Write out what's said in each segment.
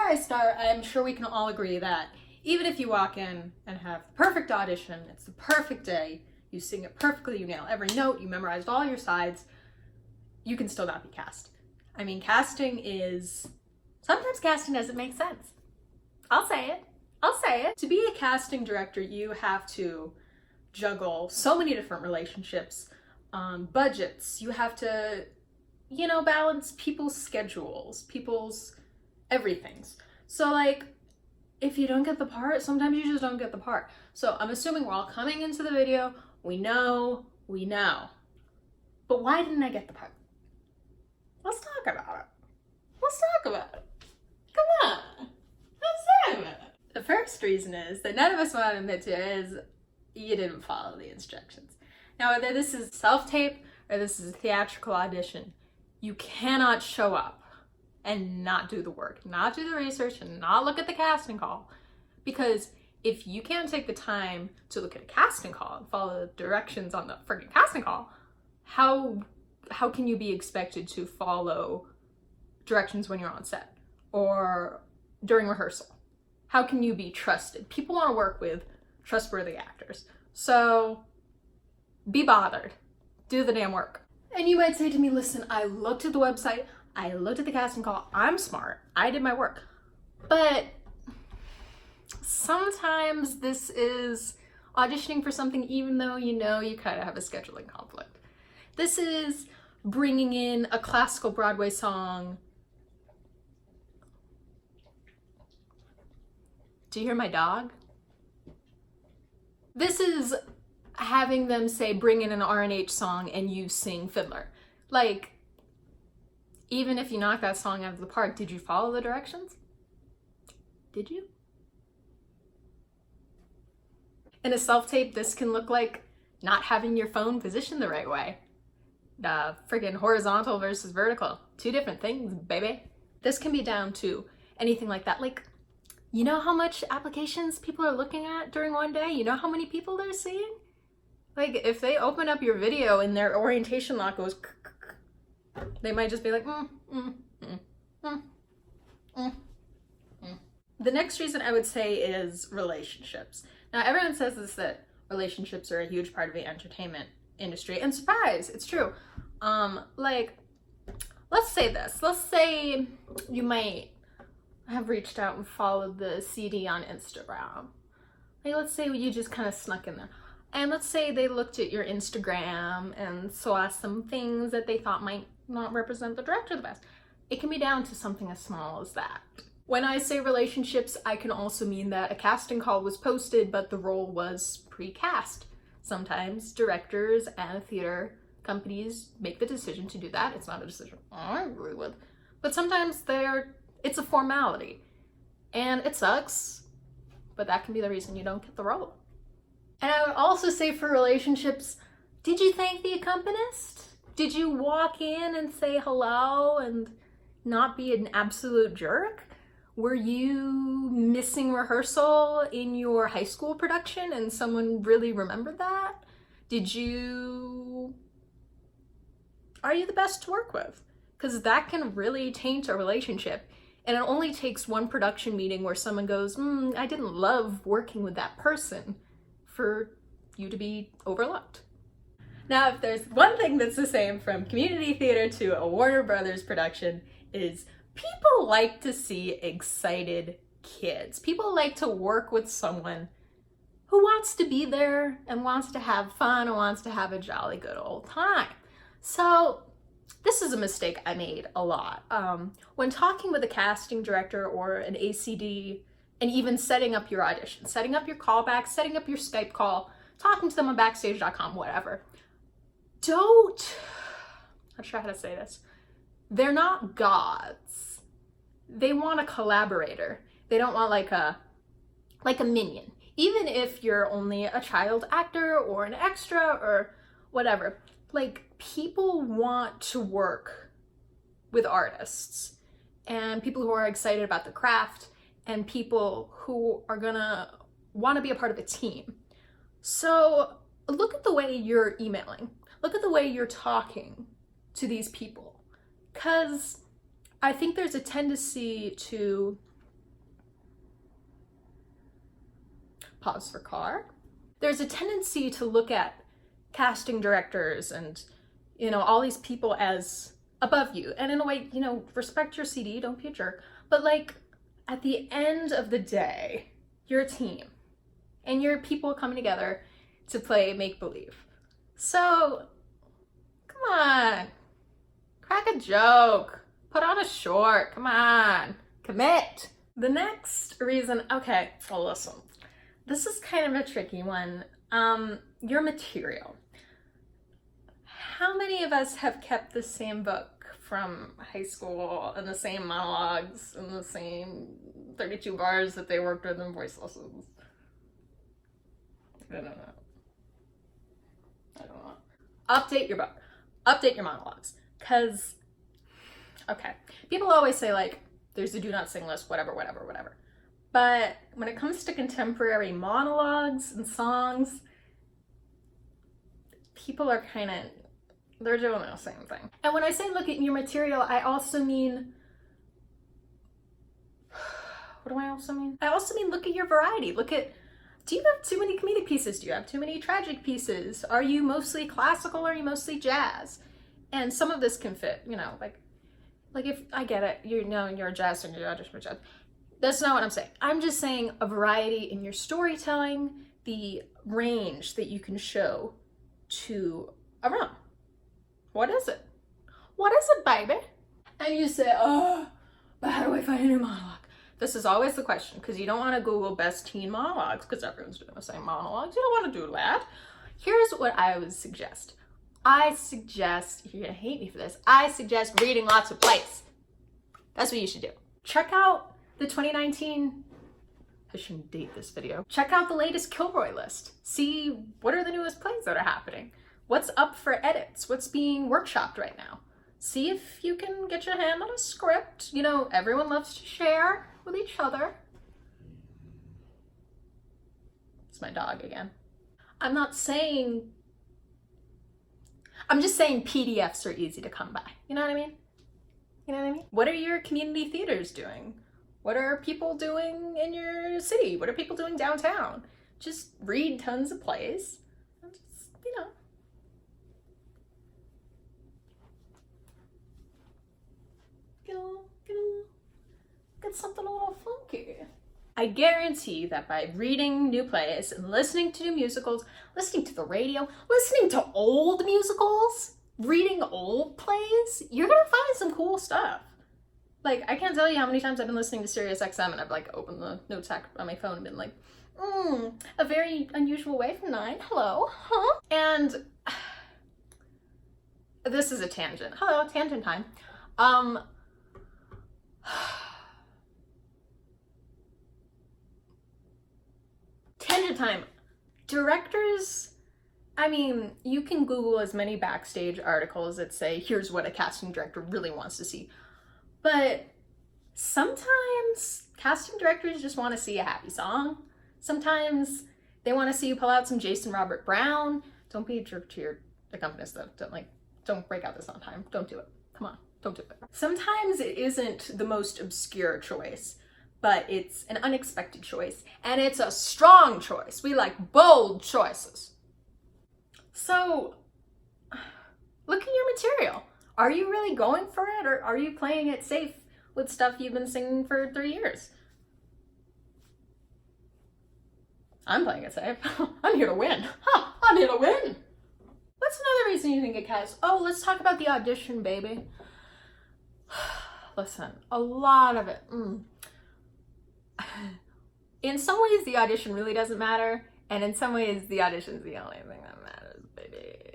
I start, I'm sure we can all agree that even if you walk in and have the perfect audition, it's the perfect day, you sing it perfectly, you nail every note, you memorized all your sides, you can still not be cast. I mean, sometimes casting doesn't make sense. I'll say it. To be a casting director, you have to juggle so many different relationships, budgets. You have to, balance people's schedules, people's everythings. So like, if you don't get the part, sometimes you just don't get the part. So I'm assuming we're all coming into the video, we know. But why didn't I get the part? Let's talk about it. Come on. Let's talk about it. The first reason is that none of us want to admit to is you didn't follow the instructions. Now, whether this is self-tape or this is a theatrical audition, you cannot show up and not do the work, not do the research, and not look at the casting call. Because if you can't take the time to look at a casting call and follow the directions on the freaking casting call, how can you be expected to follow directions when you're on set or during rehearsal? How can you be trusted? People want to work with trustworthy actors. So be bothered. Do the damn work. And you might say to me, listen, I looked at the website, I looked at the casting call, I'm smart, I did my work. But sometimes this is auditioning for something even though you kind of have a scheduling conflict. This is bringing in a classical Broadway song. Do you hear my dog? This is having them say, bring in an R&H song and you sing Fiddler. Like, even if you knock that song out of the park, did you follow the directions? Did you? In a self-tape, this can look like not having your phone positioned the right way. Friggin' horizontal versus vertical. Two different things, baby. This can be down to anything like that. Like, you know how much applications people are looking at during one day? You know how many people they're seeing? Like, if they open up your video and their orientation lock goes, they might just be like, The next reason I would say is relationships. Now, everyone says this, that relationships are a huge part of the entertainment industry, and surprise, it's true. Like, let's say this. Let's say you might have reached out and followed the CD on Instagram. Like, let's say you just kind of snuck in there. And let's say they looked at your Instagram and saw some things that they thought might not represent the director the best. It can be down to something as small as that. When I say relationships, I can also mean that a casting call was posted, but the role was pre-cast. Sometimes directors and theater companies make the decision to do that. It's not a decision I agree with, but sometimes it's a formality, and it sucks, but that can be the reason you don't get the role. And I would also say for relationships, did you thank the accompanist? Did you walk in and say hello and not be an absolute jerk? Were you missing rehearsal in your high school production and someone really remembered that? Are you the best to work with? Because that can really taint a relationship. And it only takes one production meeting where someone goes, I didn't love working with that person, for you to be overlooked. Now, if there's one thing that's the same from community theater to a Warner Brothers production, is people like to see excited kids. People like to work with someone who wants to be there and wants to have fun and wants to have a jolly good old time. So this is a mistake I made a lot. When talking with a casting director or an ACD, and even setting up your audition, setting up your callbacks, setting up your Skype call, talking to them on backstage.com, whatever. Not sure how to say this. They're not gods. They want a collaborator. They don't want like a minion. Even if you're only a child actor or an extra or whatever, like, people want to work with artists and people who are excited about the craft and people who are gonna want to be a part of a team. So look at the way you're emailing. Look at the way you're talking to these people. Because I think there's a tendency to pause for car. There's a tendency to look at casting directors and, you know, all these people as above you. And in a way, you know, respect your CD, don't be a jerk. But like, at the end of the day, you're a team. And you're people coming together to play make-believe. So, come on. Crack a joke. Put on a short. Come on. Commit. The next reason, okay, well listen. This is kind of a tricky one. Your material. How many of us have kept the same book from high school and the same monologues and the same 32 bars that they worked with in voice lessons? I don't know. Update your book. Update your monologues. Because, okay, people always say like, there's a do not sing list, whatever. But when it comes to contemporary monologues and songs, people are kind of, they're doing the same thing. And when I say look at your material, I also mean, what do I also mean? I also mean look at your variety. Look at, do you have too many comedic pieces? Do you have too many tragic pieces? Are you mostly classical or are you mostly jazz? And some of this can fit, you know, like if I get it, you know, you're a jazz singer, you're audition for jazz. That's not what I'm saying. I'm just saying a variety in your storytelling, the range that you can show to a room. What is it? What is it, baby? And you say, oh, but how do I find a new monologue? This is always the question, because you don't want to Google best teen monologues because everyone's doing the same monologues. You don't want to do that. Here's what I would suggest. I suggest, you're gonna hate me for this, I suggest reading lots of plays. That's what you should do. Check out the 2019, I shouldn't date this video. Check out the latest Kilroy list. See what are the newest plays that are happening. What's up for edits? What's being workshopped right now? See if you can get your hand on a script. You know, everyone loves to share with each other. It's my dog again. I'm not saying, I'm just saying PDFs are easy to come by. You know what I mean? You know what I mean? What are your community theaters doing? What are people doing in your city? What are people doing downtown? Just read tons of plays and just, you know. Get something a little funky. I guarantee that by reading new plays and listening to new musicals, listening to the radio, listening to old musicals, reading old plays, you're gonna find some cool stuff. Like, I can't tell you how many times I've been listening to Sirius XM and I've like opened the notes app on my phone and been like, a very unusual way from 9, hello, huh? And this is a tangent. Hello, tangent time. Tangent time. Directors, I mean, you can Google as many backstage articles that say, here's what a casting director really wants to see. But sometimes casting directors just want to see a happy song. Sometimes they want to see you pull out some Jason Robert Brown. Don't be a jerk to your accompanist though. Don't break out this on time. Don't do it. Come on, don't do it. Sometimes it isn't the most obscure choice, but it's an unexpected choice, and it's a strong choice. We like bold choices. So, look at your material. Are you really going for it, or are you playing it safe with stuff you've been singing for 3 years? I'm playing it safe. I'm here to win. I'm here to win. What's another reason you think it cast? Oh, let's talk about the audition, baby. Listen, a lot of it. In some ways, the audition really doesn't matter, and in some ways, the audition's the only thing that matters, baby.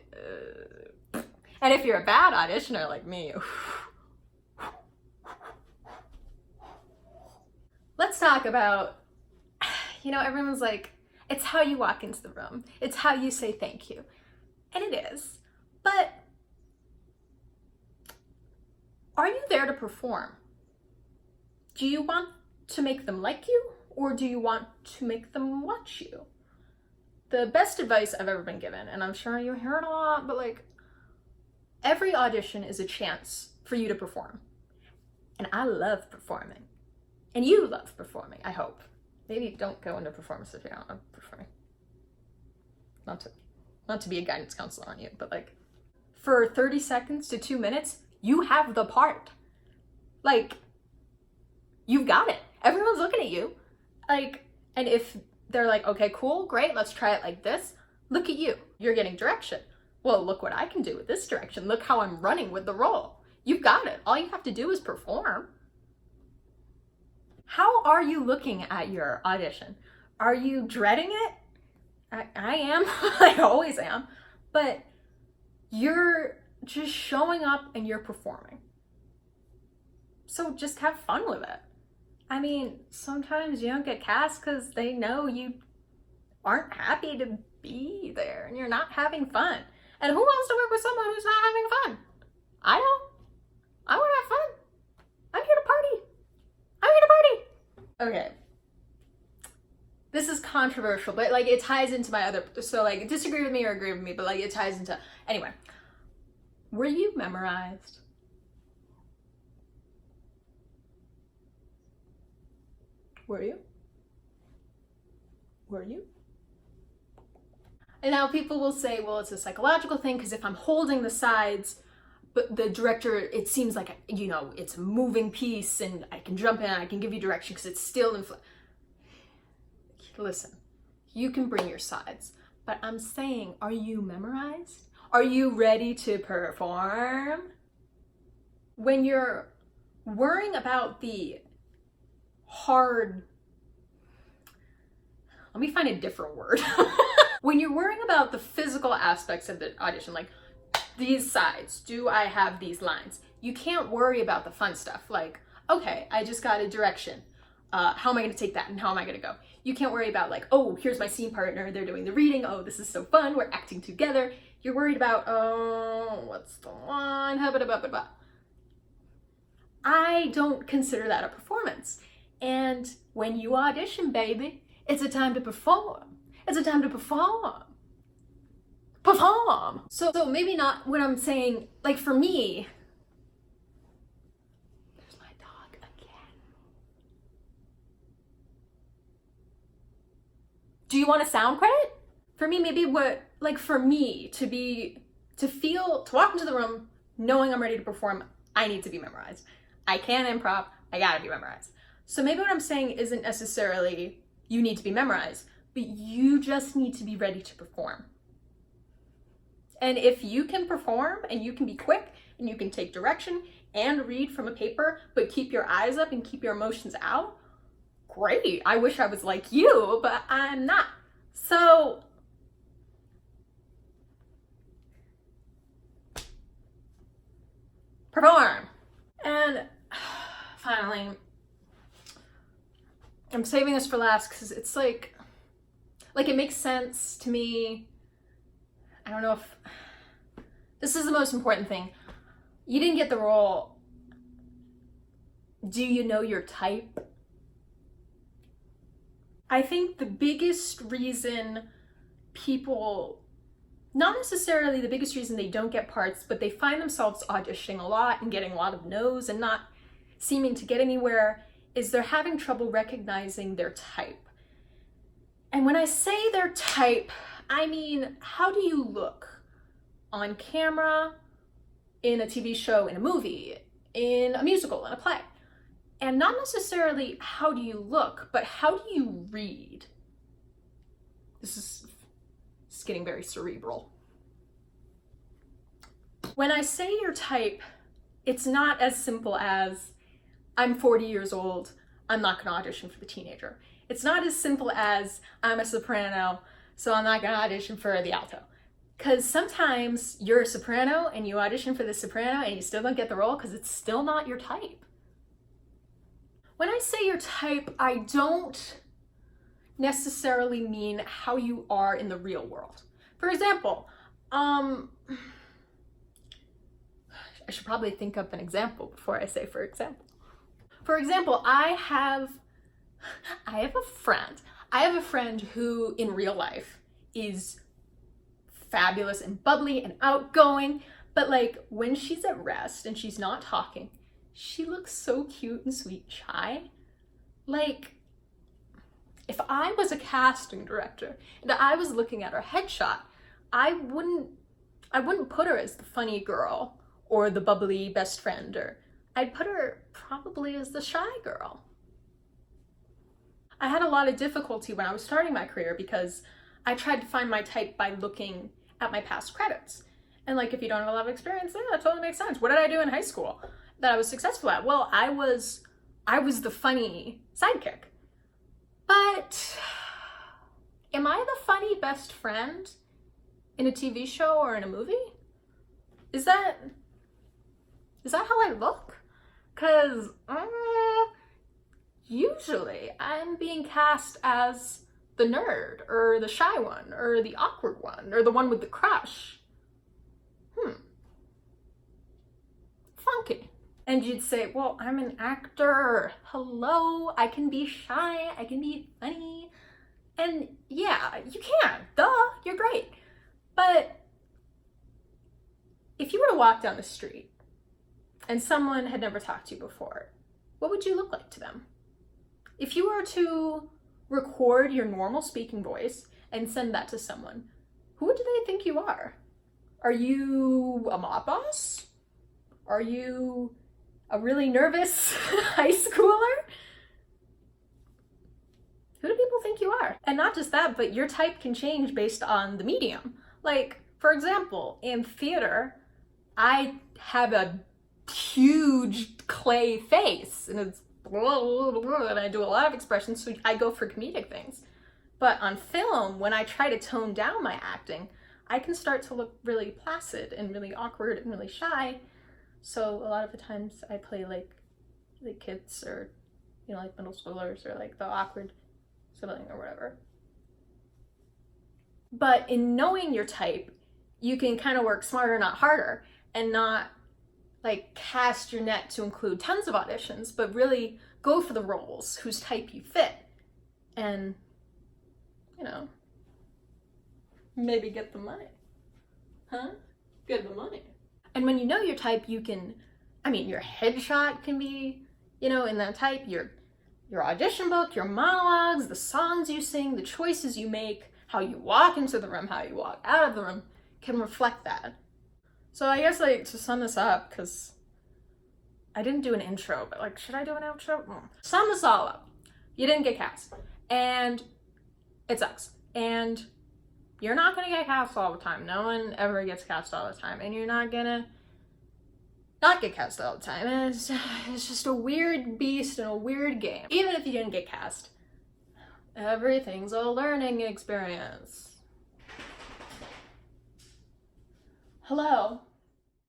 And if you're a bad auditioner like me, let's talk about, you know, everyone's like, it's how you walk into the room. It's how you say thank you. And it is, but are you there to perform? Do you want to make them like you, or do you want to make them watch you? The best advice I've ever been given, and I'm sure you hear it a lot, but like, every audition is a chance for you to perform. And I love performing. And you love performing, I hope. maybe don't go into performance if you're not performing. Not to be a guidance counselor on you, but like for 30 seconds to 2 minutes, you have the part. Like, you've got it. Everyone's looking at you. Like, and if they're like, okay, cool, great, let's try it like this. Look at you. You're getting direction. Well, look what I can do with this direction. Look how I'm running with the role. You've got it. All you have to do is perform. How are you looking at your audition? Are you dreading it? I am. I always am. But you're just showing up and you're performing. So just have fun with it. I mean, sometimes you don't get cast because they know you aren't happy to be there and you're not having fun. And who wants to work with someone who's not having fun? I don't. I want to have fun. I'm here to party. I'm here to party. Okay. This is controversial, but like it ties into my other, so like disagree with me or agree with me, but like it ties into, anyway. Were you memorized? Were you? Were you? And now people will say, well, it's a psychological thing because if I'm holding the sides, but the director, it seems like, you know, it's a moving piece and I can jump in, I can give you direction because it's still in Listen, you can bring your sides, but I'm saying, are you memorized? Are you ready to perform? When you're worrying about the hard, let me find a different word. When you're worrying about the physical aspects of the audition, like these sides, do I have these lines? You can't worry about the fun stuff. Like, okay, I just got a direction. How am I going to take that and how am I going to go? You can't worry about like, oh, here's my scene partner. They're doing the reading. Oh, this is so fun. We're acting together. You're worried about, oh, what's the line? I don't consider that a performance. And when you audition, baby, it's a time to perform. It's a time to perform. Perform. So maybe not what I'm saying, like for me, there's my dog again. Do you want a sound credit? For me, maybe what, like for me to walk into the room knowing I'm ready to perform, I need to be memorized. I can't improv, I gotta be memorized. So maybe what I'm saying isn't necessarily you need to be memorized, but you just need to be ready to perform. And if you can perform and you can be quick and you can take direction and read from a paper, but keep your eyes up and keep your emotions out, great. I wish I was like you, but I'm not. So perform. And finally, I'm saving this for last because it's like it makes sense to me. I don't know if this is the most important thing. You didn't get the role. Do you know your type? I think the biggest reason people, not necessarily the biggest reason they don't get parts, but they find themselves auditioning a lot and getting a lot of no's and not seeming to get anywhere, is they're having trouble recognizing their type. And when I say their type, I mean, how do you look on camera, in a TV show, in a movie, in a musical, in a play? And not necessarily how do you look, but how do you read? This is getting very cerebral. When I say your type, it's not as simple as I'm 40 years old, I'm not gonna audition for the teenager. It's not as simple as I'm a soprano, so I'm not gonna audition for the alto. Because sometimes you're a soprano and you audition for the soprano and you still don't get the role because it's still not your type. When I say your type, I don't necessarily mean how you are in the real world. For example, I should probably think up an example before I say for example. For example, I have a friend who in real life is fabulous and bubbly and outgoing, but like when she's at rest and she's not talking, she looks so cute and sweet and shy. Like, If I was a casting director and I was looking at her headshot, I wouldn't put her as the funny girl or the bubbly best friend, or I'd put her probably as the shy girl. I had a lot of difficulty when I was starting my career because I tried to find my type by looking at my past credits. And like, if you don't have a lot of experience, yeah, that totally makes sense. What did I do in high school that I was successful at? Well, I was the funny sidekick. But am I the funny best friend in a TV show or in a movie? Is that how I look? Because usually I'm being cast as the nerd, or the shy one, or the awkward one, or the one with the crush. Funky. And you'd say, well, I'm an actor. Hello, I can be shy, I can be funny. And yeah, you can. Duh, you're great. But if you were to walk down the street and someone had never talked to you before, what would you look like to them? If you were to record your normal speaking voice and send that to someone, who do they think you are? Are you a mob boss? Are you a really nervous high schooler? Who do people think you are? And not just that, but your type can change based on the medium. Like, for example, in theater, I have a huge clay face, and it's and I do a lot of expressions, so I go for comedic things. But on film, when I try to tone down my acting, I can start to look really placid and really awkward and really shy. So a lot of the times I play like kids, or like middle schoolers, or like the awkward sibling or whatever. But in knowing your type, you can kind of work smarter, not harder, and not like cast your net to include tons of auditions, but really go for the roles whose type you fit, and maybe get the money. Get the money. And when you know your type, you can, your headshot can be, in that type, your audition book, your monologues, the songs you sing, the choices you make, how you walk into the room, how you walk out of the room can reflect that. So I guess to sum this up, because I didn't do an intro, but should I do an outro? Sum this all up. You didn't get cast, and it sucks. And you're not gonna get cast all the time. No one ever gets cast all the time, and you're not gonna not get cast all the time. And it's just a weird beast and a weird game. Even if you didn't get cast, everything's a learning experience. Hello.